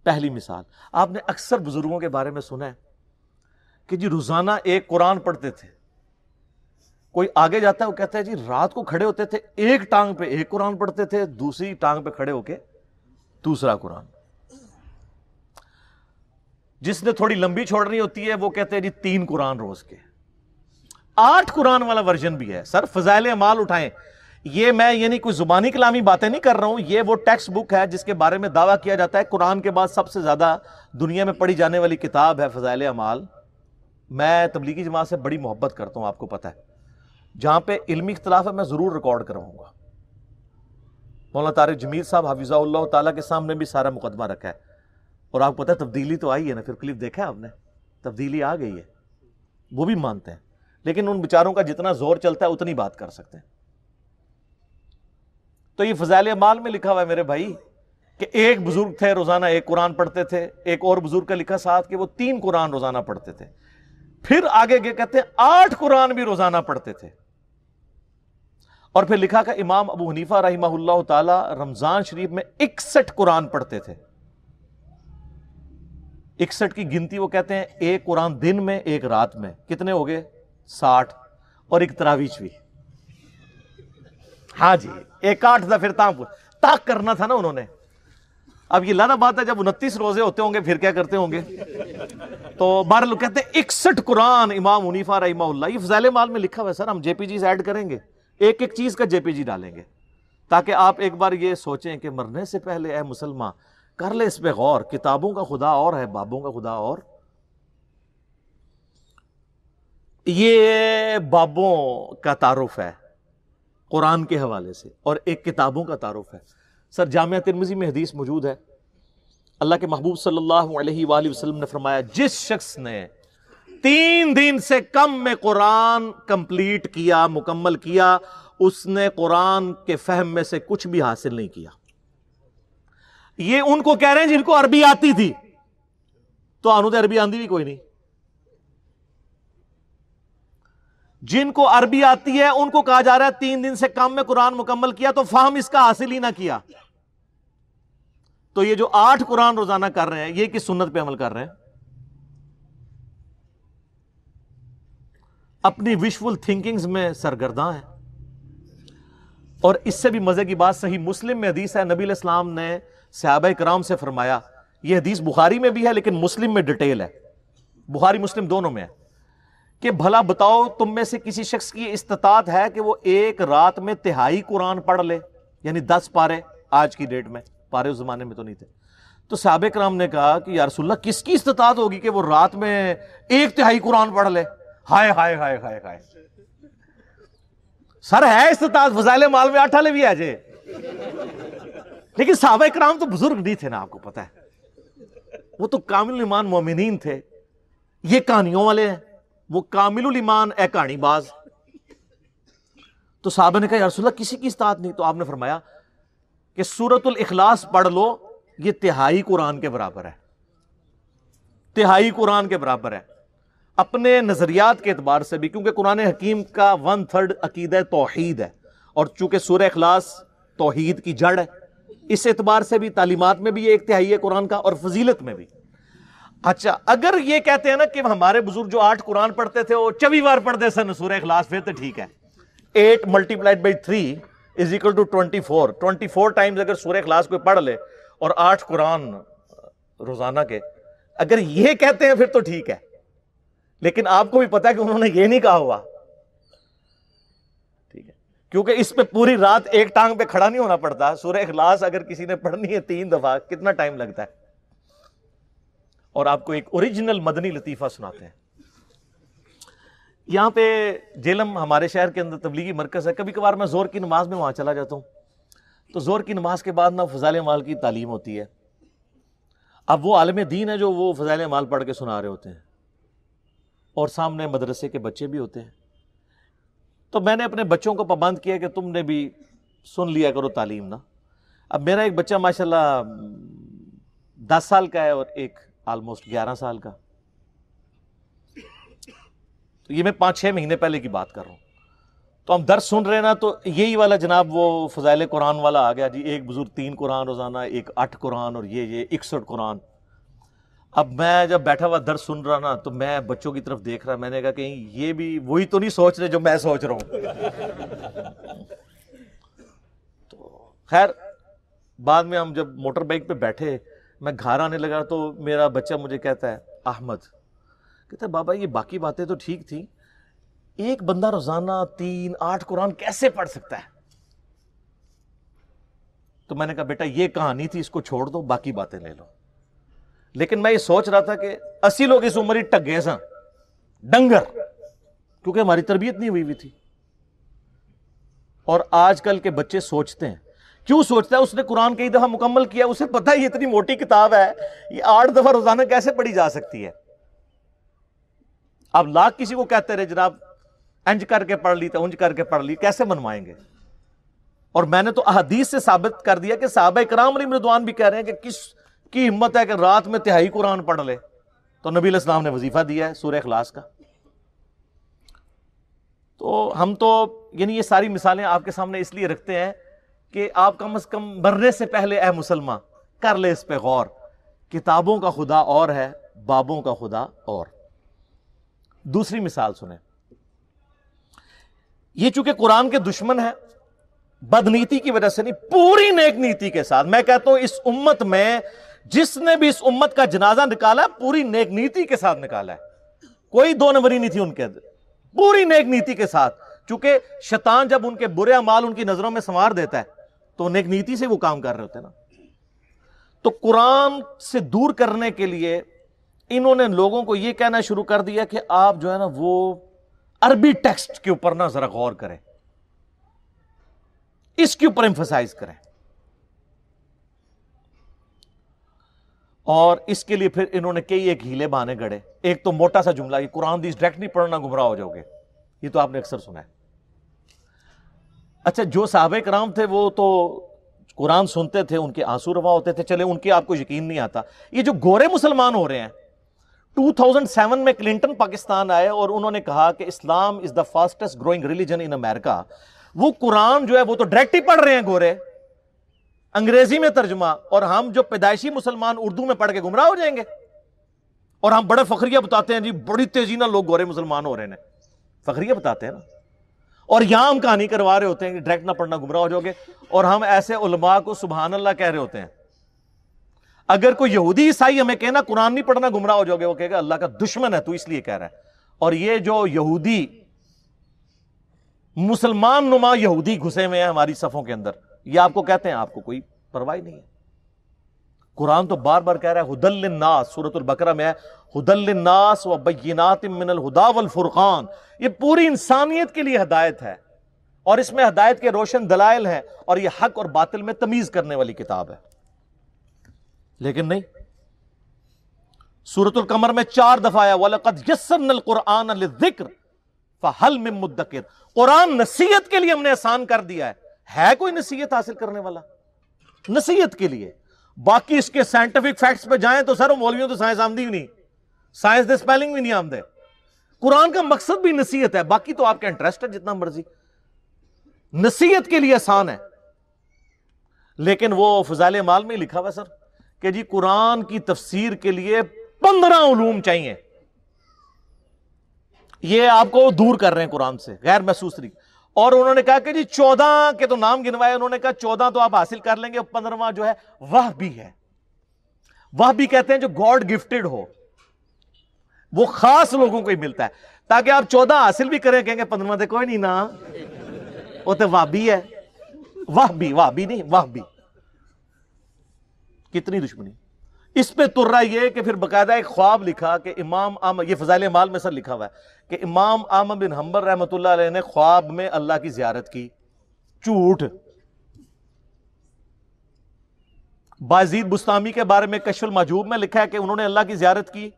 پہلی مثال، آپ نے اکثر بزرگوں کے بارے میں سنا ہے کہ جی روزانہ ایک قرآن پڑھتے تھے. کوئی آگے جاتا ہے وہ کہتا ہے جی رات کو کھڑے ہوتے تھے، ایک ٹانگ پہ ایک قرآن پڑھتے تھے، دوسری ٹانگ پہ کھڑے ہو کے دوسرا قرآن. جس نے تھوڑی لمبی چھوڑنی ہوتی ہے وہ کہتے ہیں جی 3 قرآن روز کے. 8 قرآن والا ورژن بھی ہے. سر فضائل اعمال اٹھائیں، یہ میں یعنی کوئی زبانی کلامی باتیں نہیں کر رہا ہوں، یہ وہ ٹیکسٹ بک ہے جس کے بارے میں دعویٰ کیا جاتا ہے قرآن کے بعد سب سے زیادہ دنیا میں پڑھی جانے والی کتاب ہے فضائل اعمال. میں تبلیغی جماعت سے بڑی محبت کرتا ہوں، آپ کو پتہ ہے. جہاں پہ علمی اختلاف ہے میں ضرور ریکارڈ کرواؤں گا. مولانا طارق جمیل صاحب حفظہ اللہ تعالیٰ کے سامنے بھی سارا مقدمہ رکھا ہے. اور آپ کو پتہ ہے تبدیلی تو آئی ہے نا، پھر کلپ دیکھا ہے آپ نے، تبدیلی آ گئی ہے، وہ بھی مانتے ہیں. لیکن ان بیچاروں کا جتنا زور چلتا ہے اتنی بات کر سکتے ہیں. تو یہ فضائل اعمال میں لکھا ہوا ہے میرے بھائی کہ ایک بزرگ تھے روزانہ ایک قرآن پڑھتے تھے. ایک اور بزرگ کا لکھا ساتھ کہ وہ 3 قرآن روزانہ پڑھتے تھے. پھر آگے کہتے ہیں 8 قرآن بھی روزانہ پڑھتے تھے. اور پھر لکھا کہ امام ابو حنیفہ رحمہ اللہ تعالی رمضان شریف میں 61 قرآن پڑھتے تھے. 61 کی گنتی وہ کہتے ہیں ایک قرآن دن میں ایک رات میں، کتنے ہو گئے 60، اور ایک تراویح بھی. ہاں جی ایک 8 تھا، پھر تاک کرنا تھا نا انہوں نے. اب یہ لانا بات ہے جب 29 روزے ہوتے ہوں گے پھر کیا کرتے ہوں گے. تو بہر لوگ کہتے ہیں 61 قرآن امام حنیفہ رحمہ اللہ. یہ فضائل اعمال میں لکھا ہوا ہے سر. ہم جے پی جیز ایڈ کریں گے، ایک ایک چیز کا جے پی جی ڈالیں گے تاکہ آپ ایک بار یہ سوچیں کہ مرنے سے پہلے اے مسلمان کر لے اس پہ غور. کتابوں کا خدا اور ہے، بابوں کا خدا اور. یہ بابوں کا تعارف ہے قرآن کے حوالے سے، اور ایک کتابوں کا تعارف ہے. سر جامعہ ترمذی میں حدیث موجود ہے، اللہ کے محبوب صلی اللہ علیہ وآلہ وسلم نے فرمایا جس شخص نے 3 دن سے کم میں قرآن کمپلیٹ کیا، مکمل کیا، اس نے قرآن کے فہم میں سے کچھ بھی حاصل نہیں کیا. یہ ان کو کہہ رہے ہیں جن کو عربی آتی تھی، تو آنو تو عربی آندی بھی کوئی نہیں. جن کو عربی آتی ہے ان کو کہا جا رہا ہے 3 دن سے کم میں قرآن مکمل کیا تو فہم اس کا حاصل ہی نہ کیا. تو یہ جو 8 قرآن روزانہ کر رہے ہیں یہ کس سنت پہ عمل کر رہے ہیں؟ اپنی وشفل تھنکنگز میں سرگرداں ہیں. اور اس سے بھی مزے کی بات صحیح مسلم میں حدیث ہے، نبی علیہ السلام نے صحابہ کرام سے فرمایا، یہ حدیث بخاری میں بھی ہے لیکن مسلم میں ڈیٹیل ہے، بخاری مسلم دونوں میں ہے، کہ بھلا بتاؤ تم میں سے کسی شخص کی استطاعت ہے کہ وہ ایک رات میں 1/3 قرآن پڑھ لے، یعنی 10 پارے. آج کی ڈیٹ میں پارے اس زمانے میں تو نہیں تھے. تو صحابہ کرام نے کہا کہ یا رسول اللہ کس کی استطاعت ہوگی کہ وہ رات میں 1/3 قرآن پڑھ لے؟ ہائے ہائے ہائے ہائے ہائے. سر ہے استطاعت، فضائل اعمال میں 8 والے بھی ہے جے، لیکن صحابہ کرام تو بزرگ نہیں تھے نا، آپ کو پتہ ہے وہ تو کامل ایمان مومنین تھے. یہ کہانیوں والے ہیں، وہ کامل الایمان اے کہانی باز. تو صحابہ نے کہا یا رسول اللہ کسی کی استطاعت نہیں. تو آپ نے فرمایا کہ سورۃ الاخلاص پڑھ لو، یہ 1/3 قرآن کے برابر ہے، 1/3 قرآن کے برابر ہے. اپنے نظریات کے اعتبار سے بھی، کیونکہ قرآن حکیم کا 1/3 عقیدہ توحید ہے، اور چونکہ سورہ اخلاص توحید کی جڑ ہے، اس اعتبار سے بھی تعلیمات میں بھی یہ 1/3 ہے قرآن کا، اور فضیلت میں بھی. اچھا اگر یہ کہتے ہیں نا کہ ہمارے بزرگ جو 8 قرآن پڑھتے تھے وہ 24 بار پڑھتے سن سورہ اخلاص، پھر تو ٹھیک ہے. 8 × 3 = 24. 24 ٹائمز اگر سورہ اخلاص کوئی پڑھ لے اور 8 قرآن روزانہ کے، اگر یہ کہتے ہیں پھر تو ٹھیک ہے. لیکن آپ کو بھی پتا ہے کہ انہوں نے یہ نہیں کہا ہوا، ٹھیک ہے، کیونکہ اس پہ پوری رات ایک ٹانگ پہ کھڑا نہیں ہونا پڑتا. سورہ اخلاص اگر کسی نے پڑھنی ہے 3 دفعہ کتنا ٹائم لگتا ہے. اور آپ کو ایک اوریجنل مدنی لطیفہ سناتے ہیں. یہاں پہ جیلم ہمارے شہر کے اندر تبلیغی مرکز ہے. کبھی کبھار میں زور کی نماز میں وہاں چلا جاتا ہوں، تو زور کی نماز کے بعد نا فضائل اعمال کی تعلیم ہوتی ہے. اب وہ عالم دین ہے جو وہ فضائل اعمال پڑھ کے سنا رہے ہوتے ہیں، اور سامنے مدرسے کے بچے بھی ہوتے ہیں. تو میں نے اپنے بچوں کو پابند کیا کہ تم نے بھی سن لیا کرو تعلیم نا. اب میرا ایک بچہ ماشاءاللہ 10 سال کا ہے اور ایک آلموسٹ 11 سال کا. تو یہ میں 5-6 مہینے پہلے کی بات کر رہا ہوں. تو ہم درس سن رہے ہیں نا، تو یہی والا جناب وہ فضائل قرآن والا آ گیا جی، ایک بزرگ 3 قرآن روزانہ، ایک 8 قرآن، اور یہ 61 قرآن۔ اب میں جب بیٹھا ہوا درس سن رہا نا، تو میں بچوں کی طرف دیکھ رہا، میں نے کہا کہیں یہ بھی وہی تو نہیں سوچ رہے جو میں سوچ رہا ہوں۔ تو خیر بعد میں ہم جب موٹر بائک پہ بیٹھے، میں گھر آنے لگا تو میرا بچہ مجھے کہتا ہے، احمد کہتا ہے بابا یہ باقی باتیں تو ٹھیک تھیں، ایک بندہ روزانہ 3 8 قرآن کیسے پڑھ سکتا ہے؟ تو میں نے کہا بیٹا یہ کہانی تھی، اس کو چھوڑ دو، باقی باتیں لے لو۔ لیکن میں یہ سوچ رہا تھا کہ 80 لوگ اس عمر ہی ٹگے سا ڈنگر، کیونکہ ہماری تربیت نہیں ہوئی تھی۔ اور آج کل کے بچے سوچتے ہیں، کیوں سوچتا ہے؟ اس نے قرآن کئی دفعہ مکمل کیا، اسے پتہ ہے یہ اتنی موٹی کتاب ہے، یہ 8 دفعہ روزانہ کیسے پڑھی جا سکتی ہے؟ آپ لاکھ کسی کو کہتے رہے جناب انج کر کے پڑھ لی، انج کر کے پڑھ لی، کیسے منوائیں گے؟ اور میں نے تو احادیث سے ثابت کر دیا کہ صحابہ کرام علیہم رضوان بھی کہہ رہے ہیں کہ کس کی ہمت ہے کہ رات میں 1/3 قرآن پڑھ لے؟ تو نبی علیہ السلام نے وظیفہ دیا ہے سورہ اخلاص کا۔ تو ہم تو یعنی یہ ساری مثالیں آپ کے سامنے اس لیے رکھتے ہیں کہ آپ کم از کم مرنے سے پہلے اے مسلمان کر لے اس پہ غور، کتابوں کا خدا اور ہے، بابوں کا خدا اور۔ دوسری مثال سنیں، یہ چونکہ قرآن کے دشمن ہے، بدنیتی کی وجہ سے نہیں، پوری نیک نیتی کے ساتھ، میں کہتا ہوں اس امت میں جس نے بھی اس امت کا جنازہ نکالا پوری نیک نیتی کے ساتھ نکالا ہے، کوئی 2 نمبری نہیں تھی ان کے اندر، پوری نیک نیتی کے ساتھ۔ چونکہ شیطان جب ان کے برے اعمال ان کی نظروں میں سنوار دیتا ہے تو نیک نیتی سے وہ کام کر رہے ہوتے ہیں نا۔ تو قرآن سے دور کرنے کے لیے انہوں نے لوگوں کو یہ کہنا شروع کر دیا کہ آپ جو ہے نا وہ عربی ٹیکسٹ کے اوپر نا ذرا غور کریں، اس کے اوپر ایمفسائز کریں، اور اس کے لیے پھر انہوں نے کئی ایک ہیلے بہانے گڑے۔ ایک تو موٹا سا جملہ، یہ قرآن حدیث ڈائریکٹ نہیں پڑھنا گمراہ ہو جاؤ گے، یہ تو آپ نے اکثر سنا ہے۔ اچھا جو صحابہ کرام تھے وہ تو قرآن سنتے تھے، ان کے آنسو روا ہوتے تھے، چلے ان کے آپ کو یقین نہیں آتا۔ یہ جو گورے مسلمان ہو رہے ہیں، 2007 میں کلنٹن پاکستان آئے اور انہوں نے کہا کہ اسلام از دا فاسٹسٹ گروئنگ ریلیجن ان امریکہ۔ وہ قرآن جو ہے وہ تو ڈائریکٹ ہی پڑھ رہے ہیں گورے، انگریزی میں ترجمہ، اور ہم جو پیدائشی مسلمان اردو میں پڑھ کے گمراہ ہو جائیں گے۔ اور ہم بڑے فخریہ بتاتے ہیں جی بڑی تیزی نہ لوگ گورے مسلمان ہو رہے ہیں، فخریہ بتاتے ہیں نا، اور یہاں ہم کہانی کروا رہے ہوتے ہیں کہ ڈائریکٹ نہ پڑھنا گمراہ ہو جاؤ گے، اور ہم ایسے علماء کو سبحان اللہ کہہ رہے ہوتے ہیں۔ اگر کوئی یہودی عیسائی ہمیں کہنا قرآن نہیں پڑھنا گمراہ ہو جاؤ گے، وہ کہے گا اللہ کا دشمن ہے تو اس لیے کہہ رہا ہے۔ اور یہ جو یہودی مسلمان نما یہودی گھسے ہوئے ہیں ہماری صفوں کے اندر، یہ آپ کو کہتے ہیں آپ کو کوئی پرواہ نہیں ہے۔ قرآن تو بار بار کہہ رہا ہے ہدی للناس، سورۃ البقرہ میں ہے ہدی للناس وبینات من الہدی والفرقان، یہ پوری انسانیت کے لیے ہدایت ہے، اور اس میں ہدایت کے روشن دلائل ہیں، اور یہ حق اور باطل میں تمیز کرنے والی کتاب ہے۔ لیکن نہیں، سورۃ القمر میں 4 دفعہ آیا وَلَقَدْ يَسَّرْنَا الْقُرْآنَ لِلذِّكْرِ فَهَلْ مِن مُدَّكِرٍ، قرآن نصیحت کے لیے ہم نے آسان کر دیا ہے کوئی نصیحت حاصل کرنے والا؟ نصیحت کے لیے۔ باقی اس کے سائنٹیفک فیکٹس پہ جائیں تو سر مولویوں تو سائنس آمدی بھی نہیں، سائنس دے سپیلنگ بھی نہیں آمدے۔ قرآن کا مقصد بھی نصیحت ہے، باقی تو آپ کا انٹرسٹ ہے جتنا مرضی، نصیحت کے لیے آسان ہے۔ لیکن وہ فضائل اعمال میں لکھا ہوا سر کہ جی قرآن کی تفسیر کے لیے 15 علوم چاہیے، یہ آپ کو دور کر رہے ہیں قرآن سے، غیر محسوس طریقے۔ اور انہوں نے کہا کہ جی 14 کے تو نام گنوائے، انہوں نے کہا 14 تو آپ حاصل کر لیں گے، 15واں جو ہے وہبی ہے۔ وہبی کہتے ہیں جو گاڈ گفٹڈ ہو، وہ خاص لوگوں کو ہی ملتا ہے، تاکہ آپ 14 حاصل بھی کریں، کہیں گے 15واں تو کوئی نہیں نا، وہ تو وہبی ہے۔ وہبی نہیں، وہبی۔ کتنی دشمنی اس پہ تر رہا یہ کہ پھر باقاعدہ ایک خواب لکھا کہ امام احمد، یہ فضائل اعمال میں سر لکھا ہوا ہے کہ امام احمد بن حنبل رحمۃ اللہ علیہ نے خواب میں اللہ کی زیارت کی۔ جھوٹ۔ بازید بستامی کے بارے میں کشف المحجوب میں لکھا ہے کہ انہوں نے اللہ کی زیارت کی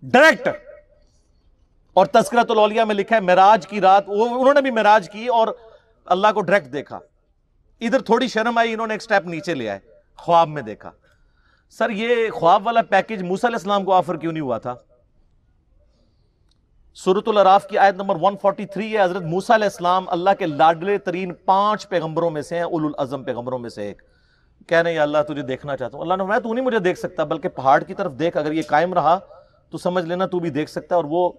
ڈائریکٹ، اور تذکرۃ الاولیاء میں لکھا ہے معراج کی رات انہوں نے بھی معراج کی اور اللہ کو ڈائریکٹ دیکھا۔ ادھر تھوڑی شرم آئی، انہوں نے ایک سٹیپ نیچے لے آئے، خواب میں دیکھا۔ سر یہ خواب والا پیکج موسیٰ علیہ السلام کو آفر کیوں نہیں ہوا تھا؟ سورۃ الاعراف کی آیت نمبر 143 ہے. حضرت موسیٰ علیہ السلام اللہ کے لاڈلے ترین 5 پیغمبروں میں سے ہیں, اولو العزم پیغمبروں میں سے ایک. کہنے یا اللہ تجھے دیکھنا چاہتا ہوں. اللہ نے فرمایا تو نہیں مجھے دیکھ سکتا, بلکہ پہاڑ کی طرف دیکھ, اگر یہ قائم رہا تو سمجھ لینا تو بھی دیکھ سکتا ہے. اور وہ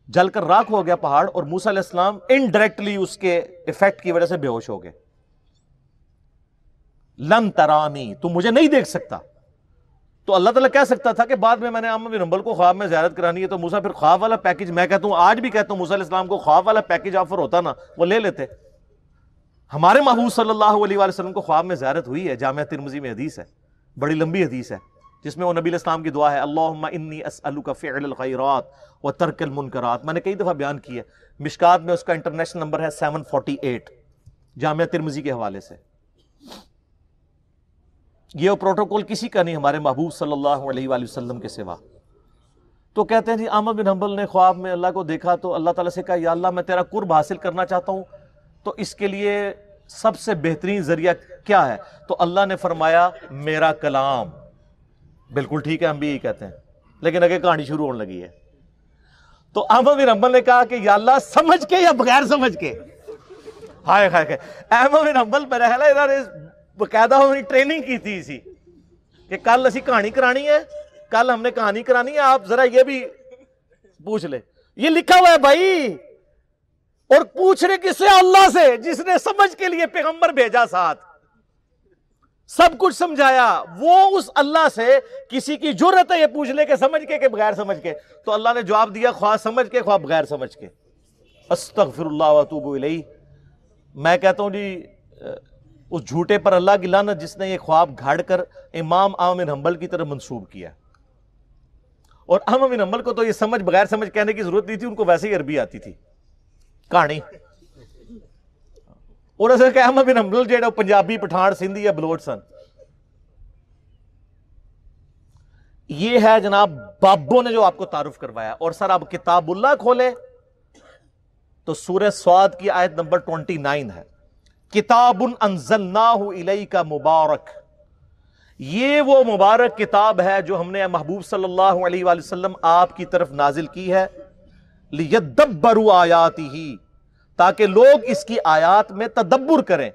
جل کر راکھ ہو گیا پہاڑ, اور موسیٰ علیہ السلام انڈائریکٹلی اس کے ایفیکٹ کی وجہ سے بے ہوش ہو گئے. لن ترانی, تو مجھے نہیں دیکھ سکتا. تو اللہ تعالیٰ کہہ سکتا تھا کہ بعد میں نے عامر بن حنبل کو خواب میں زیارت کرانی ہے, تو موسیٰ پھر خواب والا پیکج, میں کہتا ہوں آج بھی کہتا ہوں موسیٰ علیہ السلام کو خواب والا پیکج آفر ہوتا نا, وہ لے لیتے. ہمارے محبوب صلی اللہ علیہ وآلہ وسلم کو خواب میں زیارت ہوئی ہے, جامعہ ترمذی میں حدیث ہے, بڑی لمبی حدیث ہے, جس میں وہ نبی علیہ السلام کی دعا ہے اللہم انی اسألک فعل الخیرات و ترک المنکرات. میں نے کئی دفعہ بیان کی ہے, مشکات میں اس کا انٹرنیشنل نمبر ہے 748, جامعہ ترمذی کے حوالے سے. یہ پروٹوکول کسی کا نہیں ہمارے محبوب صلی اللہ علیہ وآلہ وسلم کے سوا. تو کہتے ہیں جی احمد بن حنبل نے خواب میں اللہ کو دیکھا تو اللہ تعالیٰ سے کہا یا اللہ میں تیرا قرب حاصل کرنا چاہتا ہوں, تو اس کے لیے سب سے بہترین ذریعہ کیا ہے؟ تو اللہ نے فرمایا میرا کلام. بالکل ٹھیک ہے, ہم بھی یہی کہتے ہیں, لیکن اگے کہانی شروع ہونے لگی ہے. تو احمد بن حنبل نے کہا کہ یا اللہ سمجھ کے یا بغیر سمجھ کے؟ ہائے ہائے, احمد بن حنبل میں باقاعدہ ہماری ٹریننگ کی تھی اسی کہ کل اسی کہانی کرانی ہے, کل ہم نے کہانی کرانی ہے, آپ ذرا یہ بھی پوچھ لے. یہ لکھا ہوا ہے بھائی, اور پوچھ رہے کس سے؟ اللہ سے, جس نے سمجھ کے لیے پیغمبر بھیجا ساتھ, سب کچھ سمجھایا. وہ اس اللہ سے کسی کی جرت ہے یہ پوچھ لے کہ سمجھ کے کہ بغیر سمجھ کے؟ تو اللہ نے جواب دیا خواہ سمجھ کے خواہ بغیر سمجھ کے. استغفر اللہ واتوب الیہ. میں کہتا ہوں جی اس جھوٹے پر اللہ کی لعنت جس نے یہ خواب گھڑ کر امام احمد بن حنبل کی طرف منسوب کیا. اور احمد بن حنبل کو تو یہ سمجھ بغیر سمجھ کہنے کی ضرورت نہیں تھی, ان کو ویسے ہی عربی آتی تھی کہانی. اور ایسا کہ احمد بن حنبل جو پنجابی پٹھان سندھی یا بلوچ سن. یہ ہے جناب بابوں نے جو آپ کو تعارف کروایا. اور سر آپ کتاب اللہ کھولے تو سورہ صاد کی آیت نمبر 29 ہے, کتاب انزلناہ الیک مبارک. یہ وہ مبارک کتاب ہے جو ہم نے محبوب صلی اللہ علیہ وآلہ وسلم آپ کی طرف نازل کی ہے, لیدبروا آیاتہ, تاکہ لوگ اس کی آیات میں تدبر کریں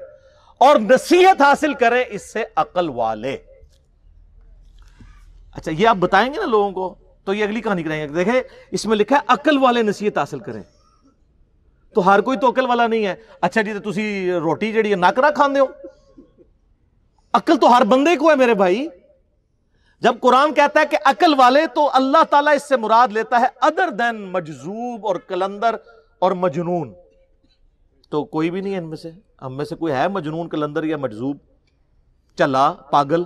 اور نصیحت حاصل کریں اس سے عقل والے. اچھا یہ آپ بتائیں گے نا لوگوں کو تو یہ اگلی کہانی کریں گے. دیکھیں اس میں لکھا ہے عقل والے نصیحت حاصل کریں, تو ہر کوئی تو عقل والا نہیں ہے. اچھا جی تو تسی روٹی جڑی ہے ناکرا کھاندے ہو, عقل تو ہر بندے کو ہے میرے بھائی. جب قرآن کہتا ہے کہ عقل والے, تو اللہ تعالیٰ اس سے مراد لیتا ہے ادر دین مجذوب اور کلندر اور مجنون. تو کوئی بھی نہیں ہے ان میں سے, ہم میں سے کوئی ہے مجنون, کلندر یا مجذوب, چلا, پاگل؟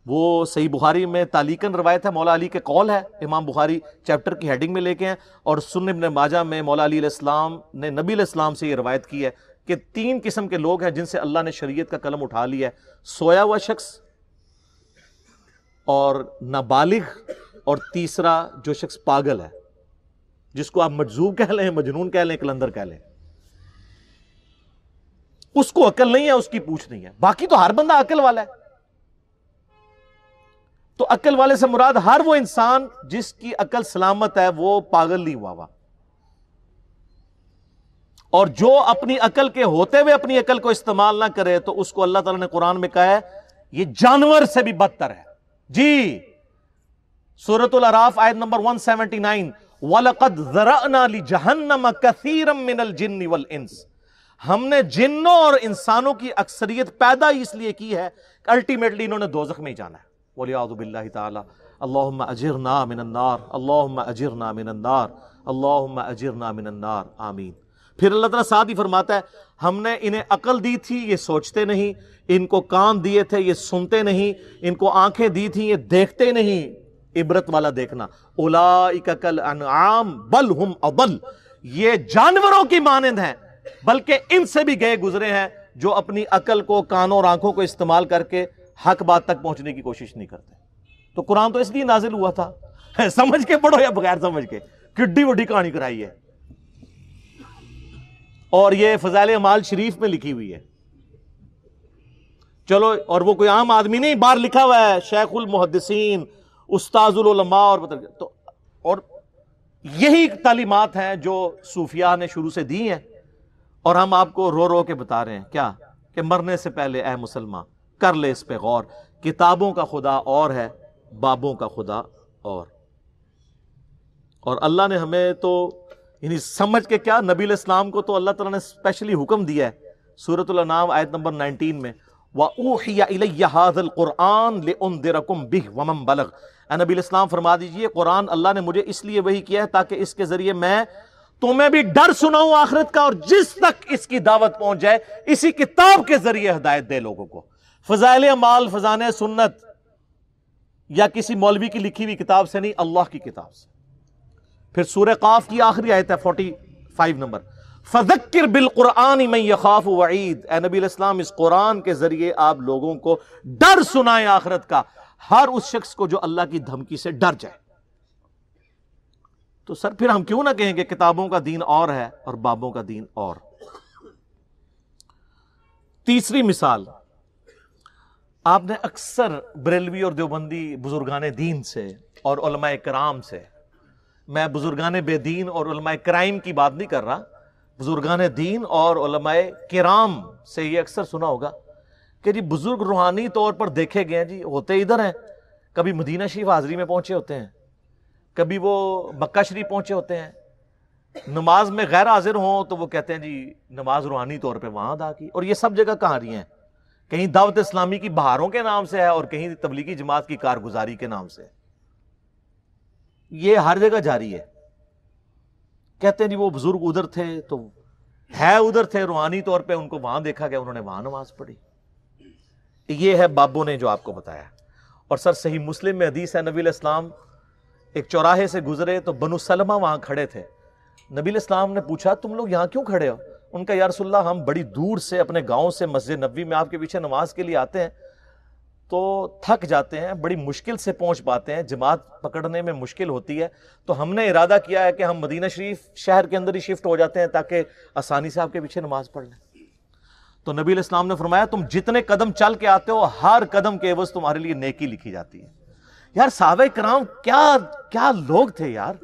وہ صحیح بخاری میں تعلیقاً روایت ہے, مولا علی کے قول ہے, امام بخاری چیپٹر کی ہیڈنگ میں لے کے ہیں. اور سنن ابن ماجہ میں مولا علی علیہ السلام نے نبی علیہ السلام سے یہ روایت کی ہے کہ 3 قسم کے لوگ ہیں جن سے اللہ نے شریعت کا قلم اٹھا لیا ہے, سویا ہوا شخص, اور نابالغ, اور تیسرا جو شخص پاگل ہے, جس کو آپ مجذوب کہہ لیں, مجنون کہہ لیں, کلندر کہہ لیں. اس کو عقل نہیں ہے, اس کی پوچھ نہیں ہے. باقی تو ہر بندہ عقل والا ہے. تو عقل والے سے مراد ہر وہ انسان جس کی عقل سلامت ہے, وہ پاگل نہیں ہوا. اور جو اپنی عقل کے ہوتے ہوئے اپنی عقل کو استعمال نہ کرے تو اس کو اللہ تعالیٰ نے قرآن میں کہا ہے یہ جانور سے بھی بدتر ہے. جی سورۃ الاعراف آیت نمبر 179, وَلَقَدْ ذَرَأْنَا لِجَهَنَّمَ كَثِيرًا مِّنَ الْجِنِّ وَالْإِنسِ. ہم نے جنوں اور انسانوں کی اکثریت پیدا اس لیے کی ہے کہ الٹیمیٹلی انہوں نے دوزخ میں ہی جانا ہے. وَلِعَوْذُ بِاللَّهِ تَعَالَى. اللہم اجرنا من النار, اللہم اجرنا من النار, اللہم اجرنا من النار, آمین. پھر اللہ تعالیٰ ساتھ ہی فرماتا ہے ہم نے انہیں عقل دی تھی یہ سوچتے نہیں, ان کو کان دیے تھے یہ سنتے نہیں, ان کو آنکھیں دی تھی یہ دیکھتے نہیں. عبرت والا دیکھنا. اولئک کالانعام بل ہم اضل. یہ جانوروں کی مانند ہیں بلکہ ان سے بھی گئے گزرے ہیں جو اپنی عقل کو, کانوں اور آنکھوں کو استعمال کر کے حق بات تک پہنچنے کی کوشش نہیں کرتے. تو قرآن تو اس لیے نازل ہوا تھا, سمجھ کے پڑھو یا بغیر سمجھ کے, کڈی وڈی کہانی کرائی ہے. اور یہ فضائل اعمال شریف میں لکھی ہوئی ہے. چلو, اور وہ کوئی عام آدمی نہیں, باہر لکھا ہوا ہے شیخ المحدثین, استاذ العلماء, اور یہی تعلیمات ہیں جو صوفیاء نے شروع سے دی ہیں، اور ہم آپ کو رو رو کے بتا رہے ہیں کیا کہ مرنے سے پہلے اے مسلمان کر لے اس پہ غور، کتابوں کا خدا اور ہے، بابوں کا خدا اور اللہ نے ہمیں تو یعنی سمجھ کے کیا، نبی علیہ السلام کو تو اللہ تعالیٰ نے اسپیشلی حکم دیا ہے سورۃ الانعام آیت نمبر 19 میں، وَأُوحِيَ إِلَيَّ هَذَا الْقُرْآنُ لِأُنذِرَكُم بِهِ وَمَن بَلَغَ، اے نبی علیہ السلام فرما دیجئے قرآن اللہ نے مجھے اس لیے وحی کیا ہے تاکہ اس کے ذریعے میں تمہیں بھی ڈر سناؤں آخرت کا، اور جس تک اس کی دعوت پہنچ جائے اسی کتاب کے ذریعے ہدایت دے لوگوں کو۔ فضائل اعمال فضائل سنت یا کسی مولوی کی لکھی ہوئی کتاب سے نہیں، اللہ کی کتاب سے۔ پھر سورہ قاف کی آخری آیت ہے 45 نمبر، فَذَكِّرْ بِالْقُرْآنِ مَن يَخَافُ وَعِيدٍ، اے نبی علیہ السلام اس قرآن کے ذریعے آپ لوگوں کو ڈر سنائیں آخرت کا، ہر اس شخص کو جو اللہ کی دھمکی سے ڈر جائے۔ تو سر پھر ہم کیوں نہ کہیں کہ کتابوں کا دین اور ہے اور بابوں کا دین اور۔ تیسری مثال، آپ نے اکثر بریلوی اور دیوبندی بزرگان دین سے اور علماء کرام سے، میں بزرگان بے دین اور علماء کرائم کی بات نہیں کر رہا، بزرگان دین اور علماء کرام سے یہ اکثر سنا ہوگا کہ جی بزرگ روحانی طور پر دیکھے گئے ہیں، جی ہوتے ادھر ہیں، کبھی مدینہ شریف حاضری میں پہنچے ہوتے ہیں، کبھی وہ مکہ شریف پہنچے ہوتے ہیں، نماز میں غیر حاضر ہوں تو وہ کہتے ہیں جی نماز روحانی طور پہ وہاں ادا کی، اور یہ سب جگہ کہاں رہی ہیں، کہیں دعوت اسلامی کی بہاروں کے نام سے ہے اور کہیں تبلیغی جماعت کی کارگزاری کے نام سے، یہ ہر جگہ جاری ہے۔ کہتے ہیں جی وہ بزرگ ادھر تھے تو ہے ادھر تھے، روحانی طور پہ ان کو وہاں دیکھا گیا، انہوں نے وہاں نماز پڑھی۔ یہ ہے بابوں نے جو آپ کو بتایا۔ اور سر صحیح مسلم میں حدیث ہے، نبی علیہ السلام ایک چوراہے سے گزرے تو بنو سلمہ وہاں کھڑے تھے، نبی علیہ السلام نے پوچھا تم لوگ یہاں کیوں کھڑے ہو؟ ان کا یا رسول اللہ ہم بڑی دور سے اپنے گاؤں سے مسجد نبوی میں آپ کے پیچھے نماز کے لیے آتے ہیں تو تھک جاتے ہیں، بڑی مشکل سے پہنچ پاتے ہیں، جماعت پکڑنے میں مشکل ہوتی ہے، تو ہم نے ارادہ کیا ہے کہ ہم مدینہ شریف شہر کے اندر ہی شفٹ ہو جاتے ہیں تاکہ آسانی سے آپ کے پیچھے نماز پڑھ لیں۔ تو نبی علیہ السلام نے فرمایا تم جتنے قدم چل کے آتے ہو ہر قدم کے عوض تمہارے لیے نیکی لکھی جاتی ہے۔ یار صحابہ کرام کیا لوگ تھے یار،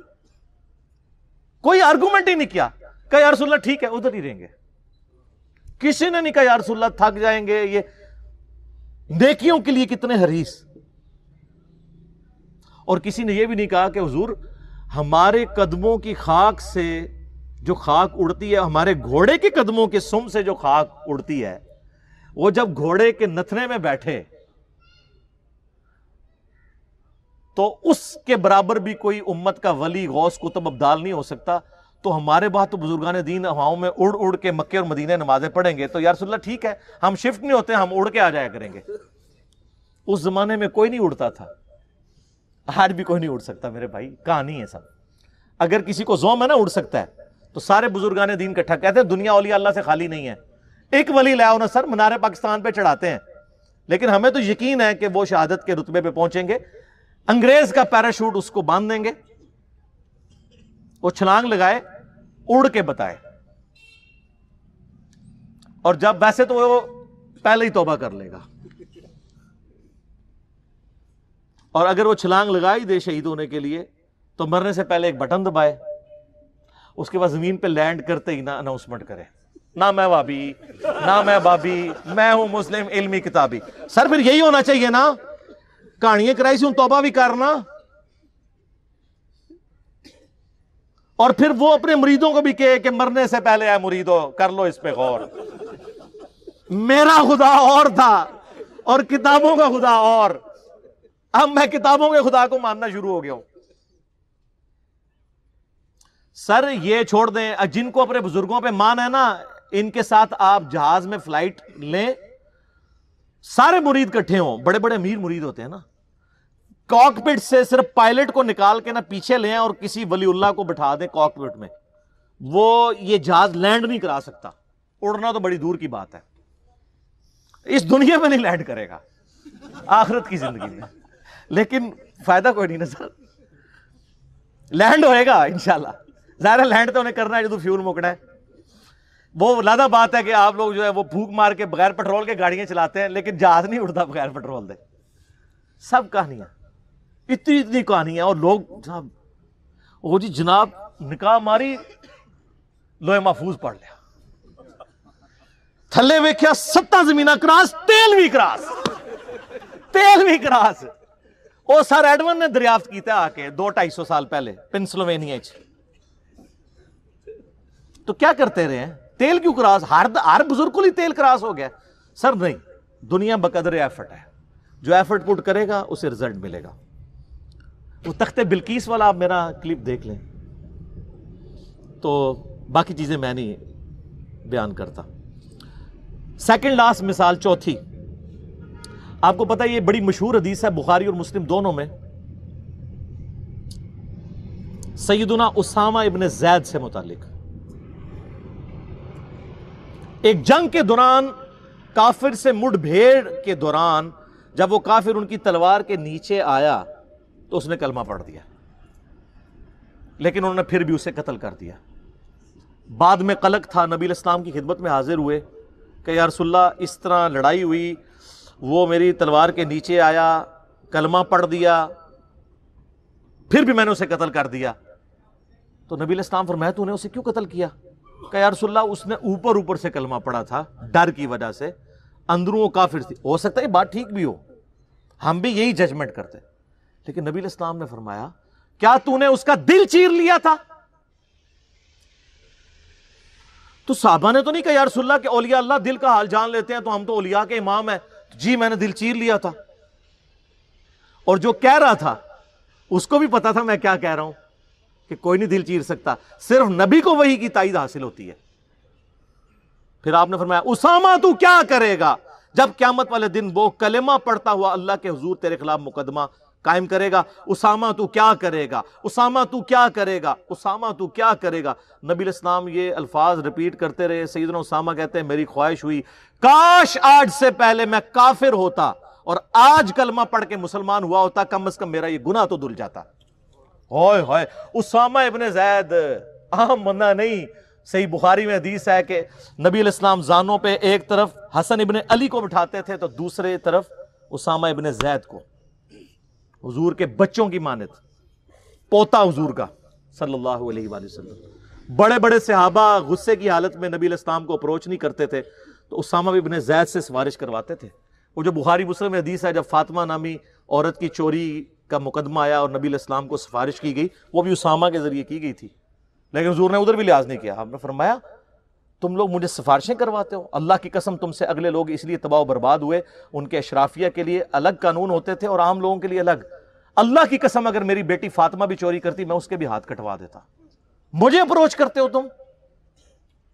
کوئی آرگومنٹ ہی نہیں کیا، کہا یا رسول اللہ ٹھیک ہے ادھر ہی رہیں گے، کسی نے نہیں کہا یا رسول اللہ تھک جائیں گے، یہ نیکیوں کے لیے کتنے حریص۔ اور کسی نے یہ بھی نہیں کہا کہ حضور ہمارے قدموں کی خاک سے جو خاک اڑتی ہے، ہمارے گھوڑے کے قدموں کے سم سے جو خاک اڑتی ہے، وہ جب گھوڑے کے نتھنے میں بیٹھے تو اس کے برابر بھی کوئی امت کا ولی غوث قطب ابدال نہیں ہو سکتا، تو ہمارے بعد تو بزرگان دین ہواؤں میں اڑ اڑ کے مکے اور مدینے نمازیں پڑھیں گے، تو یا رسول اللہ ٹھیک ہے ہم شفٹ نہیں ہوتے، ہم اڑ کے آ جایا کریں گے۔ اس زمانے میں کوئی نہیں اڑتا تھا، آج بھی کوئی نہیں اڑ سکتا میرے بھائی، کہانی ہے سب۔ اگر کسی کو زوم ہے نا اڑ سکتا ہے، تو سارے بزرگان دین کٹھا کہتے ہیں دنیا اولیاء اللہ سے خالی نہیں ہے، ایک ولی لے آؤ نا سر، منار پاکستان پہ چڑھاتے ہیں، لیکن ہمیں تو یقین ہے کہ وہ شہادت کے رتبے پہ پہنچیں گے، انگریز کا پیراشوٹ اس کو باندھ دیں گے، وہ چھلانگ لگائے اڑ کے بتائے، اور جب ویسے تو وہ پہلے ہی توبہ کر لے گا، اور اگر وہ چھلانگ لگائی دے شہید ہونے کے لیے تو مرنے سے پہلے ایک بٹن دبائے، اس کے بعد زمین پہ لینڈ کرتے ہی نہ اناؤنسمنٹ کرے، نہ میں وابی نہ میں بابی، میں ہوں مسلم علمی کتابی۔ سر پھر یہی ہونا چاہیے نا، کہانیاں کرائی سے توبہ بھی کرنا، اور پھر وہ اپنے مریدوں کو بھی کہے کہ مرنے سے پہلے اے مریدو کر لو اس پہ غور، میرا خدا اور تھا اور کتابوں کا خدا اور، اب میں کتابوں کے خدا کو ماننا شروع ہو گیا ہوں۔ سر یہ چھوڑ دیں، جن کو اپنے بزرگوں پہ مان ہے نا، ان کے ساتھ آپ جہاز میں فلائٹ لیں، سارے مرید کٹھے ہوں، بڑے بڑے امیر مرید ہوتے ہیں نا، کاکپٹ سے صرف پائلٹ کو نکال کے نا پیچھے لیں اور کسی ولی اللہ کو بٹھا دیں کاکپٹ میں، وہ یہ جہاز لینڈ نہیں کرا سکتا، اڑنا تو بڑی دور کی بات ہے، اس دنیا میں نہیں لینڈ کرے گا، آخرت کی زندگی میں، لیکن فائدہ کوئی نہیں نا سر، لینڈ ہوئے گا انشاءاللہ، ظاہر لینڈ تو انہیں کرنا ہے جو فیول مکڑا ہے، وہ لادہ بات ہے کہ آپ لوگ جو ہے وہ پھونک مار کے بغیر پیٹرول کے گاڑیاں چلاتے ہیں، لیکن جہاز نہیں اڑتا بغیر پیٹرول دے۔ سب کہانیاں اتنی کہانیاں، اور لوگ صاحب وہ جی جناب نکاح ماری لوہے محفوظ پڑھ لیا, تھلے ویکھیا 7 زمیناں کراس, تیل بھی کراس. وہ سر ایڈون نے دریافت کیتا آ کے 200-250 سال پہلے پنسلوینیا. تو کیا کرتے رہے ہیں, تیل کیوں کراس؟ ہر بزرگ کو ہی تیل کراس ہو گیا. سر نہیں, دنیا بقدر ایفرٹ ہے, جو ایفرٹ پٹ کرے گا اسے رزلٹ ملے گا. وہ تخت بلقیس والا آپ میرا کلپ دیکھ لیں, تو باقی چیزیں میں نہیں بیان کرتا. سیکنڈ لاسٹ مثال, چوتھی. آپ کو پتا ہے یہ بڑی مشہور حدیث ہے بخاری اور مسلم دونوں میں, سیدنا اسامہ ابن زید سے متعلق. ایک جنگ کے دوران کافر سے مڑ بھیڑ کے دوران جب وہ کافر ان کی تلوار کے نیچے آیا تو اس نے کلمہ پڑھ دیا, لیکن انہوں نے پھر بھی اسے قتل کر دیا. بعد میں قلق تھا, نبی علیہ السلام کی خدمت میں حاضر ہوئے کہ یا رسول اللہ اس طرح لڑائی ہوئی, وہ میری تلوار کے نیچے آیا, کلمہ پڑھ دیا, پھر بھی میں نے اسے قتل کر دیا. تو نبی علیہ السلام فرمایا تو نے اسے کیوں قتل کیا؟ کہ یا رسول اللہ اس نے اوپر سے کلمہ پڑھا تھا ڈر کی وجہ سے, اندروں وہ کافر تھی. ہو سکتا ہے یہ بات ٹھیک بھی ہو, ہم بھی یہی ججمنٹ کرتے, لیکن نبی علیہ السلام نے فرمایا کیا تو نے اس کا دل چیر لیا تھا؟ تو صحابہ نے تو نہیں کہا یا رسول اللہ کہ اولیاء اللہ دل کا حال جان لیتے ہیں, تو ہم تو اولیاء کے امام ہیں. جی میں نے دل چیر لیا تھا. اور جو کہہ رہا تھا اس کو بھی پتا تھا میں کیا کہہ رہا ہوں, کہ کوئی نہیں دل چیر سکتا, صرف نبی کو وحی کی تائید حاصل ہوتی ہے. پھر آپ نے فرمایا اسامہ تو کیا کرے گا جب قیامت والے دن وہ کلمہ پڑھتا ہوا اللہ کے حضور تیرے خلاف مقدمہ قائم کرے گا؟ اسامہ تو کیا کرے گا, اسامہ تو کیا کرے گا, اسامہ تو کیا کرے گا. نبی علیہ السلام یہ الفاظ ریپیٹ کرتے رہے. سیدنا اسامہ کہتے ہیں میری خواہش ہوئی کاش آج سے پہلے میں کافر ہوتا اور آج کلمہ پڑھ کے مسلمان ہوا ہوتا, کم از کم میرا یہ گناہ تو دھل جاتا. ہوئے ہوئے, اسامہ ابن زید عام بندہ نہیں. صحیح بخاری میں حدیث ہے کہ نبی علیہ السلام زانوں پہ ایک طرف حسن ابن علی کو بٹھاتے تھے تو دوسرے طرف اسامہ ابن زید کو, حضور کے بچوں کی مانت, پوتا حضور کا صلی اللہ علیہ وآلہ وسلم. بڑے بڑے صحابہ غصے کی حالت میں نبی علیہ السلام کو اپروچ نہیں کرتے تھے تو اسامہ ابن زید سے سفارش کرواتے تھے. وہ جو بخاری مسلم میں حدیث ہے جب فاطمہ نامی عورت کی چوری کا مقدمہ آیا اور نبی علیہ السلام کو سفارش کی گئی, وہ بھی اسامہ کے ذریعے کی گئی تھی, لیکن حضور نے ادھر بھی لحاظ نہیں کیا. آپ نے فرمایا تم لوگ مجھے سفارشیں کرواتے ہو, اللہ کی قسم تم سے اگلے لوگ اس لیے تباہ و برباد ہوئے, ان کے اشرافیہ کے لیے الگ قانون ہوتے تھے اور عام لوگوں کے لیے الگ. اللہ کی قسم اگر میری بیٹی فاطمہ بھی چوری کرتی میں اس کے بھی ہاتھ کٹوا دیتا, مجھے اپروچ کرتے ہو تم.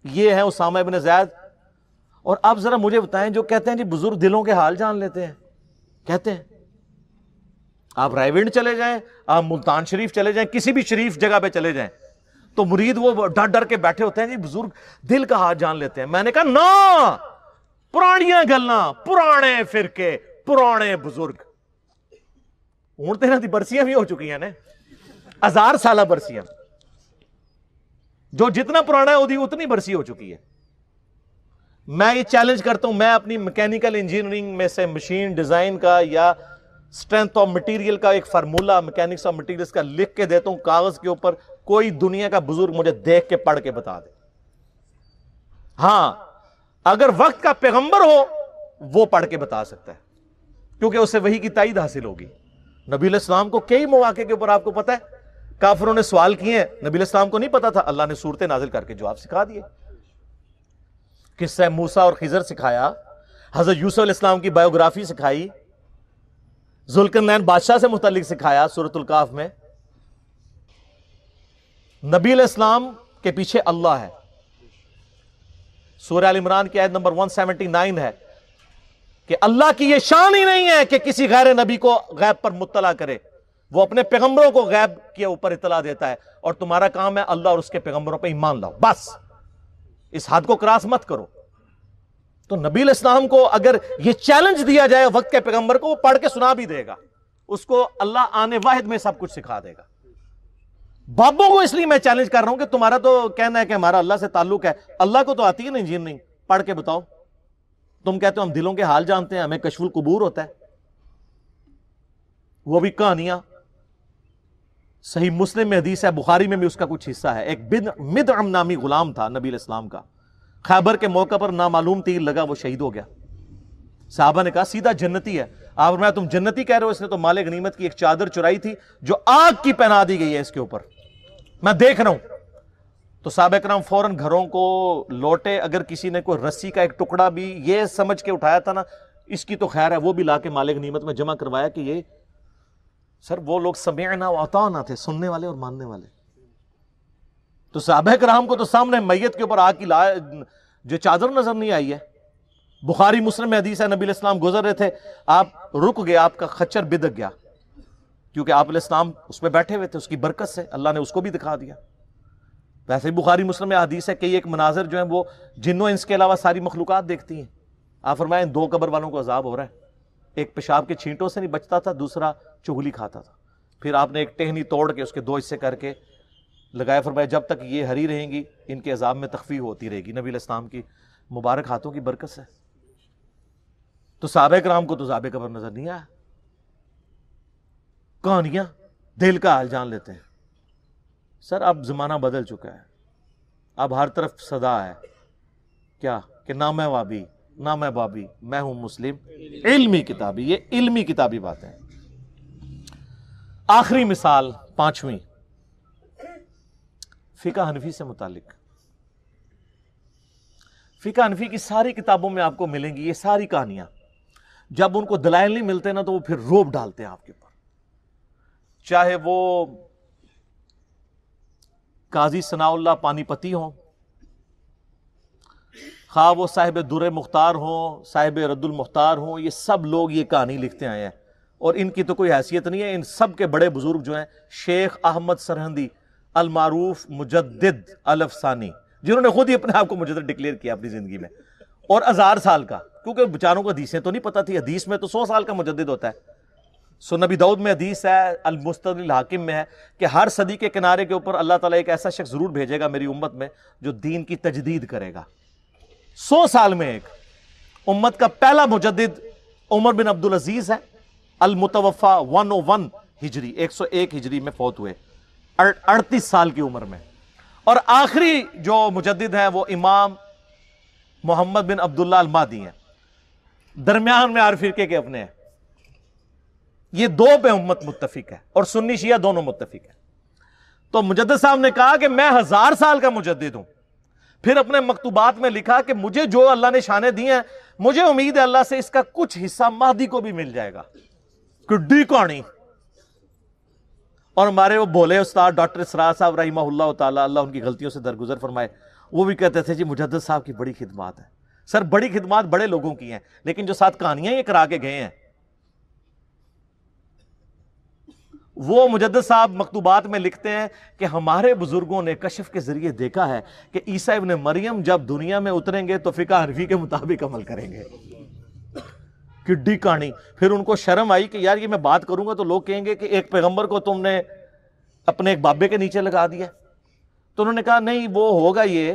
یہ ہے اسامہ ابن زید. اور آپ ذرا مجھے بتائیں جو کہتے ہیں جی بزرگ دلوں کے حال جان لیتے ہیں, کہتے ہیں آپ رائے ونڈ چلے جائیں, آپ ملتان شریف چلے جائیں, کسی بھی شریف جگہ پہ چلے جائیں تو مرید وہ ڈر ڈر کے بیٹھے ہوتے ہیں جی بزرگ دل کا حال جان لیتے ہیں. میں نے کہا نا, پرانیاں گلاں, پرانے فرقے, پرانے بزرگ. ہوں تو انہاں دی برسیاں بھی ہو چکی ہیں نا, 1000 سالہ برسیاں, جو جتنا پرانا ہے وہ اتنی برسی ہو چکی ہے. میں یہ چیلنج کرتا ہوں, میں اپنی میکینیکل انجینئرنگ میں سے مشین ڈیزائن کا یا اسٹرینتھ آف مٹیریل کا ایک فارمولا میکینکس آف مٹیریلز کا لکھ کے دیتا ہوں کاغذ کے اوپر, کوئی دنیا کا بزرگ مجھے دیکھ کے پڑھ کے بتا دے. ہاں اگر وقت کا پیغمبر ہو وہ پڑھ کے بتا سکتا ہے, کیونکہ اسے وحی کی تائید حاصل ہوگی. نبی علیہ السلام کو کئی مواقع کے اوپر آپ کو پتا ہے کافروں نے سوال کیے ہیں, نبی علیہ السلام کو نہیں پتا تھا, اللہ نے صورتیں نازل کر کے جواب سکھا دیے. قصہ موسیٰ اور خضر سکھایا, حضرت یوسف علیہ السلام کی بایوگرافی سکھائی, ذوالقرنین بادشاہ سے متعلق سکھایا سورۃ الکہف میں. نبی علیہ السلام کے پیچھے اللہ ہے. سورہ آل عمران کی آیت نمبر 179 ہے کہ اللہ کی یہ شان ہی نہیں ہے کہ کسی غیر نبی کو غیب پر مطلع کرے, وہ اپنے پیغمبروں کو غیب کے اوپر اطلاع دیتا ہے, اور تمہارا کام ہے اللہ اور اس کے پیغمبروں پہ ایمان لاؤ, بس اس حد کو کراس مت کرو. تو نبی علیہ السلام کو اگر یہ چیلنج دیا جائے وقت کے پیغمبر کو, وہ پڑھ کے سنا بھی دے گا, اس کو اللہ آنے واحد میں سب کچھ سکھا دے گا. بابوں کو اس لیے میں چیلنج کر رہا ہوں کہ تمہارا تو کہنا ہے کہ ہمارا اللہ سے تعلق ہے, اللہ کو تو آتی ہے نا انجینئرنگ, پڑھ کے بتاؤ. تم کہتے ہو ہم دلوں کے حال جانتے ہیں, ہمیں کشف القبور ہوتا ہے, وہ بھی کہانیاں. صحیح مسلم میں حدیث ہے، بخاری میں بھی اس کا کچھ حصہ ہے، ایک مدعم نامی غلام تھا نبی علیہ السلام کا، خیبر کے موقع پر نامعلوم تیر لگا، وہ شہید ہو گیا۔ صحابہ نے کہا سیدھا جنتی ہے۔ آپ فرمایا تم جنتی کہہ رہے ہو، اس نے تو مال غنیمت کی ایک چادر چرائی تھی جو آگ کی پہنا دی گئی ہے اس کے اوپر، میں دیکھ رہا ہوں۔ تو صحابہ کرام فوراً گھروں کو لوٹے، اگر کسی نے کوئی رسی کا ایک ٹکڑا بھی یہ سمجھ کے اٹھایا تھا نا اس کی تو خیر ہے، وہ بھی لا کے مال غنیمت میں جمع کروایا کہ یہ سر وہ لوگ سمعنا واطعنا تھے، سننے والے اور ماننے والے۔ تو صحابہ کرام کو تو سامنے میت کے اوپر آگ کی جو چادر نظر نہیں آئی ہے۔ بخاری مسلم میں حدیث ہے، نبی علیہ السلام گزر رہے تھے، آپ رک گئے، آپ کا خچر بدک گیا، کیونکہ آپ علیہ السلام اس پہ بیٹھے ہوئے تھے، اس کی برکت سے اللہ نے اس کو بھی دکھا دیا۔ ویسے بخاری مسلم میں حدیث ہے کہ ایک مناظر جو ہیں وہ جنوں انس کے علاوہ ساری مخلوقات دیکھتی ہیں۔ آپ فرمائیں دو قبر والوں کو عذاب ہو رہا ہے، ایک پیشاب کے چھینٹوں سے نہیں بچتا تھا، دوسرا چغلی کھاتا تھا۔ پھر آپ نے ایک ٹہنی توڑ کے اس کے دو حصے کر کے لگایا، فرمایا جب تک یہ ہری رہیں گی ان کے عذاب میں تخفیف ہوتی رہے گی، نبی علیہ السلام کی مبارک ہاتھوں کی برکت سے۔ تو صحابہ کرام کو تو عذاب قبر نظر نہیں آیا۔ کہانیاں دل کا حال جان لیتے ہیں۔ سر اب زمانہ بدل چکا ہے، اب ہر طرف صدا ہے کیا کہ نہ میں وابی نہ میں بابی، میں ہوں مسلم علمی کتابی۔ یہ علمی کتابی باتیں۔ آخری مثال پانچویں، فقہ حنفی سے متعلق۔ فقہ حنفی کی ساری کتابوں میں آپ کو ملیں گی یہ ساری کہانیاں، جب ان کو دلائل نہیں ملتے نا تو وہ پھر روب ڈالتے ہیں آپ کے اوپر، چاہے وہ قاضی ثناء اللہ پانی پتی ہوں، خواہ وہ صاحب در مختار ہوں، صاحب رد المختار ہوں، یہ سب لوگ یہ کہانی لکھتے آئے ہیں اور ان کی تو کوئی حیثیت نہیں ہے۔ ان سب کے بڑے بزرگ جو ہیں شیخ احمد سرہندی المعروف مجدد الافسانی، جنہوں نے خود ہی اپنے آپ کو مجدد ڈکلیئر کیا اپنی زندگی میں، اور 1000 سال کا، کیونکہ بیچاروں کو حدیثیں تو نہیں پتہ تھی، حدیث میں تو 100 سال کا مجدد ہوتا ہے۔ سنن نبی داؤد میں حدیث ہے، المستدرک الحاکم میں ہے کہ ہر صدی کے کنارے کے اوپر اللہ تعالیٰ ایک ایسا شخص ضرور بھیجے گا میری امت میں جو دین کی تجدید کرے گا۔ 100 سال میں ایک امت کا پہلا مجدد عمر بن عبدالعزیز ہے، المتوفا 101 ہجری، 101 ہجری میں فوت ہوئے 38 سال کی عمر میں۔ اور آخری جو مجدد ہیں وہ امام محمد بن عبداللہ المہدی ہیں، درمیان میں ہر فرقے کے اپنے ہیں۔ یہ دو پہ امت متفق ہے اور سنی شیعہ دونوں متفق ہے۔ تو مجدد صاحب نے کہا کہ میں 1000 سال کا مجدد ہوں، پھر اپنے مکتوبات میں لکھا کہ مجھے جو اللہ نے شانیں دی ہیں مجھے امید ہے اللہ سے اس کا کچھ حصہ مہدی کو بھی مل جائے گا۔ کڈی کہانی۔ اور ہمارے وہ بولے استاد ڈاکٹر اسرار صاحب رحمہ اللہ تعالی، اللہ ان کی غلطیوں سے درگزر فرمائے، وہ بھی کہتے تھے جی مجدد صاحب کی بڑی خدمات ہے۔ سر بڑی خدمات بڑے لوگوں کی ہیں، لیکن جو ساتھ کہانیاں یہ کرا کے گئے ہیں، وہ مجدد صاحب مکتوبات میں لکھتے ہیں کہ ہمارے بزرگوں نے کشف کے ذریعے دیکھا ہے کہ عیسیٰ ابن مریم جب دنیا میں اتریں گے تو فقہ حنفی کے مطابق عمل کریں گے۔ کڈی کہانی۔ پھر ان کو شرم آئی کہ یار یہ میں بات کروں گا تو لوگ کہیں گے کہ ایک پیغمبر کو تم نے اپنے ایک بابے کے نیچے لگا دیا۔ تو انہوں نے کہا نہیں، وہ ہوگا یہ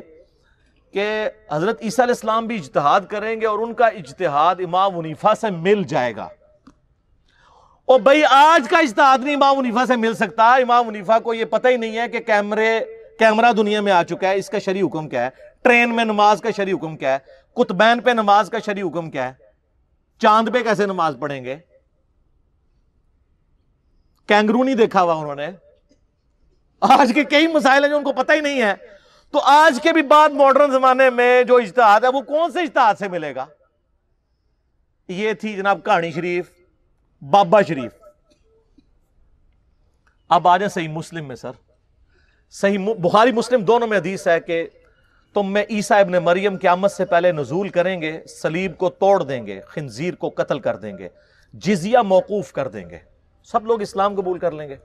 کہ حضرت عیسیٰ علیہ السلام بھی اجتہاد کریں گے اور ان کا اجتہاد امام حنیفہ سے مل جائے گا۔ اور بھائی آج کا اجتہاد نہیں امام حنیفہ سے مل سکتا۔ امام حنیفہ کو یہ پتہ ہی نہیں ہے کہ کیمرہ دنیا میں آ چکا ہے، اس کا شرعی حکم کیا ہے، ٹرین میں نماز کا شرعی حکم کیا ہے، قطبین پہ نماز کا شرعی حکم کیا ہے، چاند پہ کیسے نماز پڑھیں گے، کینگرو نہیں دیکھا ہوا انہوں نے۔ آج کے کئی مسائل ہیں جو ان کو پتہ ہی نہیں ہے۔ تو آج کے بھی بعد ماڈرن زمانے میں جو اجتہاد ہے وہ کون سے اجتہاد سے ملے گا؟ یہ تھی جناب کہانی شریف، بابا شریف۔ اب آ جائیں صحیح مسلم میں۔ سر صحیح بخاری مسلم دونوں میں حدیث ہے کہ تم میں عیسیٰ ابن مریم قیامت سے پہلے نزول کریں گے، صلیب کو توڑ دیں گے، خنزیر کو قتل کر دیں گے، جزیہ موقوف کر دیں گے، سب لوگ اسلام قبول کر لیں گے۔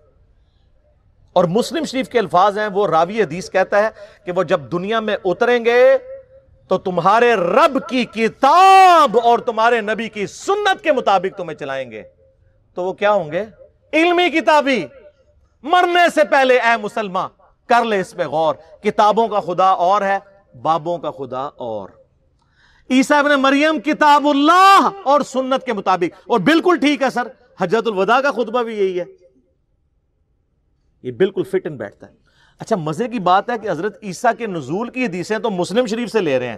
اور مسلم شریف کے الفاظ ہیں، وہ راوی حدیث کہتا ہے کہ وہ جب دنیا میں اتریں گے تو تمہارے رب کی کتاب اور تمہارے نبی کی سنت کے مطابق تمہیں چلائیں گے۔ تو وہ کیا ہوں گے؟ علمی کتابی۔ مرنے سے پہلے اے مسلمان کر لے اس پہ غور، کتابوں کا خدا اور ہے، بابوں کا خدا اور۔ عیسیٰ ابن مریم کتاب اللہ اور سنت کے مطابق، اور بالکل ٹھیک ہے سر، حجۃ الوداع کا خطبہ بھی یہی ہے۔ یہ بالکل فٹ ان بیٹھتا ہے. اچھا مزے کی بات ہے کہ حضرت عیسیٰ کے نزول کی حدیثیں تو مسلم شریف سے لے رہے ہیں,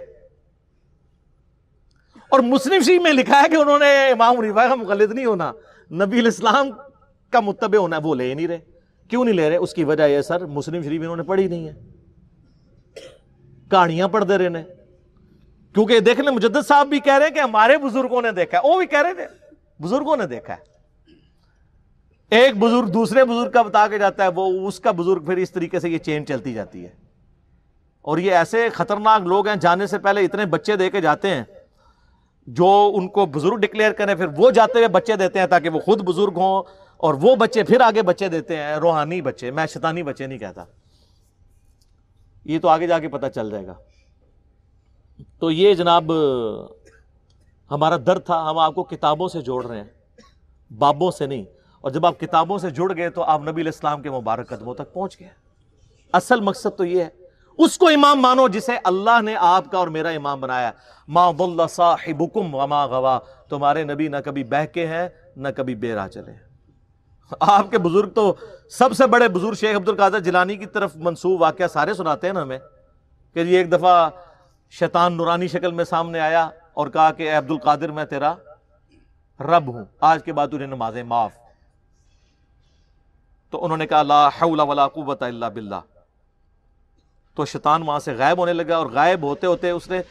اور مسلم شریف میں لکھا ہے کہ انہوں نے امام حنیفہ کا مقلد نہیں ہونا, نبی الاسلام کا متبع ہونا ہے. وہ لے نہیں رہے. کیوں نہیں لے رہے؟ اس کی وجہ یہ سر مسلم شریف انہوں نے پڑھی نہیں ہے, کہانیاں پڑھ دے رہے ہیں. کیونکہ دیکھ لیں مجدد صاحب بھی کہہ رہے ہیں کہ ہمارے بزرگوں نے دیکھا ہے, وہ بھی کہہ رہے تھے بزرگوں نے دیکھا ہے. ایک بزرگ دوسرے بزرگ کا بتا کے جاتا ہے, وہ اس کا بزرگ, پھر اس طریقے سے یہ چین چلتی جاتی ہے. اور یہ ایسے خطرناک لوگ ہیں, جانے سے پہلے اتنے بچے دے کے جاتے ہیں جو ان کو بزرگ ڈکلیئر کریں, پھر وہ جاتے ہوئے بچے دیتے ہیں تاکہ وہ خود بزرگ ہوں, اور وہ بچے پھر آگے بچے دیتے ہیں, روحانی بچے. میں شیطانی بچے نہیں کہتا, یہ تو آگے جا کے پتہ چل جائے گا. تو یہ جناب ہمارا درد تھا. ہم آپ کو کتابوں سے جوڑ رہے ہیں, بابوں سے نہیں. اور جب آپ کتابوں سے جڑ گئے تو آپ نبی علیہ السلام کے مبارک قدموں تک پہنچ گئے. اصل مقصد تو یہ ہے, اس کو امام مانو جسے اللہ نے آپ کا اور میرا امام بنایا. ما ضل صاحبکم وما غوا, تمہارے نبی نہ کبھی بہکے ہیں نہ کبھی بے راہ چلے. آپ کے بزرگ تو سب سے بڑے بزرگ شیخ عبد القادر جیلانی کی طرف منسوب واقعہ سارے سناتے ہیں نا ہمیں, کہ یہ ایک دفعہ شیطان نورانی شکل میں سامنے آیا اور کہا کہ اے عبد القادر میں تیرا رب ہوں, آج کے بعد تجھے نمازیں معاف. تو انہوں نے کہا لا حول ولا قوت الا باللہ. تو شیطان وہاں سے غائب ہونے لگا, اور غائب ہوتے ہوتے اس نے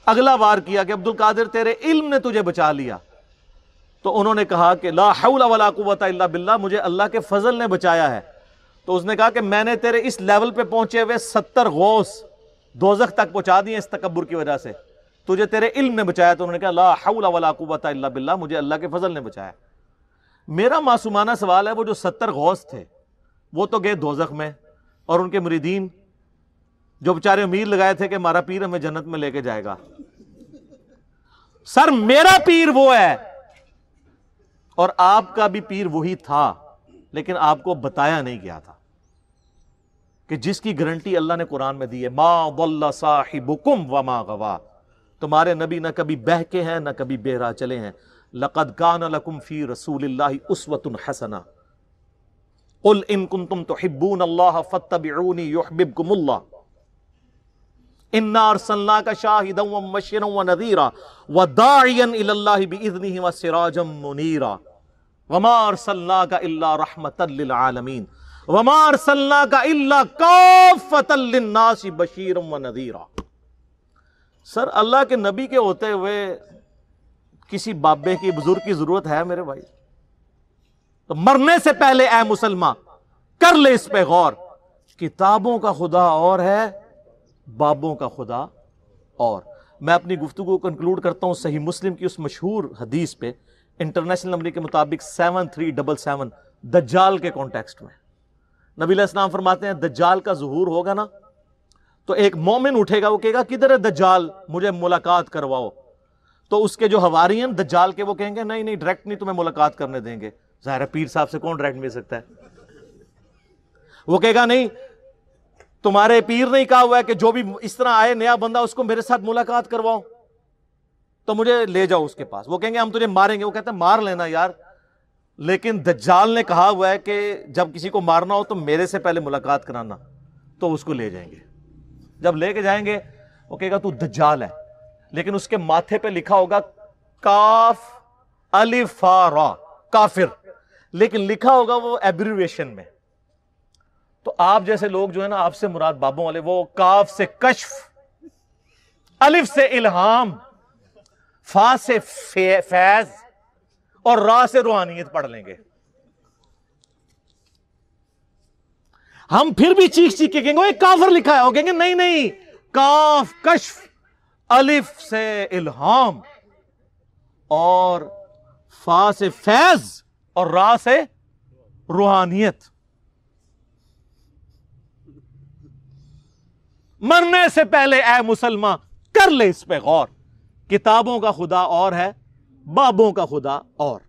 اگلا وار کیا کہ عبد القادر تیرے علم نے تجھے بچا لیا. تو انہوں نے کہا کہ لا حول ولا قوت الا باللہ, مجھے اللہ کے فضل نے بچایا ہے. تو اس نے کہا کہ میں نے تیرے اس لیول پہ پہنچے ہوئے 70 غوث دوزخ تک پہنچا دیے اس تکبر کی وجہ سے, تجھے تیرے علم نے بچایا. تو انہوں نے کہا لا حول ولا قوت الا باللہ, مجھے اللہ کے فضل نے بچایا. میرا معصومانہ سوال ہے, وہ جو 70 غوث تھے وہ تو گئے دوزخ میں, اور ان کے مریدین جو بیچارے امید لگائے تھے کہ ہمارا پیر ہمیں جنت میں لے کے جائے گا. سر میرا پیر وہ ہے, اور آپ کا بھی پیر وہی تھا, لیکن آپ کو بتایا نہیں گیا تھا کہ جس کی گارنٹی اللہ نے قرآن میں دی ہے, ما ضل صاحبکم وما غوا, تمہارے نبی نہ کبھی بہکے ہیں نہ کبھی بے راہ چلے ہیں. لقد کان لکم فی رسول اللہ اسوۃ حسنہ قل ان کنتم تحبون اللہ فاتبعونی یحببکم اللہ انا ارسلناک شاہدا ومبشرا ونذیرا وداعیا الی اللہ باذنہ وسراجا منیرا وما ارسلناک الا رحمتا للعالمین وما ارسلناک الا کافتا للناس بشیرا ونذیرا. سر اللہ کے نبی کے ہوتے ہوئے کسی بابے کی بزرگ کی ضرورت ہے میرے بھائی؟ تو مرنے سے پہلے اے مسلمان کر لے اس پہ غور, کتابوں کا خدا اور ہے, بابوں کا خدا اور. میں اپنی گفتگو کو کنکلوڈ کرتا ہوں صحیح مسلم کی اس مشہور حدیث پہ, انٹرنیشنل نمبر کے مطابق 7377, دجال کے کانٹیکسٹ میں. نبی علیہ السلام فرماتے ہیں دجال کا ظہور ہوگا نا, تو ایک مومن اٹھے گا, وہ کہے گا کدھر ہے دجال, مجھے ملاقات کرواؤ. تو اس کے جو حواری ہیں دجال کے, وہ کہیں گے نہیں نہیں ڈائریکٹ نہیں تمہیں ملاقات کرنے دیں گے. ظاہر ہے پیر صاحب سے کون ڈائریکٹ مل سکتا ہے؟ وہ کہے گا نہیں, تمہارے پیر نے کہا ہوا ہے کہ جو بھی اس طرح آئے نیا بندہ اس کو میرے ساتھ ملاقات کرواؤ, تو مجھے لے جاؤ اس کے پاس. وہ کہیں گے ہم تجھے ماریں گے. وہ کہتے ہیں مار لینا یار, لیکن دجال نے کہا ہوا ہے کہ جب کسی کو مارنا ہو تو میرے سے پہلے ملاقات کرانا. تو اس کو لے جائیں گے. جب لے کے جائیں گے وہ کہے گا تو دجال ہے, لیکن اس کے ماتھے پہ لکھا ہوگا کاف الف را, کافر, لیکن لکھا ہوگا وہ ایبریویشن میں. تو آپ جیسے لوگ جو ہے نا, آپ سے مراد بابوں والے, وہ کاف سے کشف, الف سے الہام, فا سے فیض اور را سے روحانیت پڑھ لیں گے. ہم پھر بھی چیخ چیخ کے کہیں گے وہ کافر لکھا ہے, وہ کہیں گے نہیں نہیں, کاف کشف, الف سے الہام اور فا سے فیض اور را سے روحانیت. مرنے سے پہلے اے مسلمان کر لے اس پہ غور, کتابوں کا خدا اور ہے, بابوں کا خدا اور.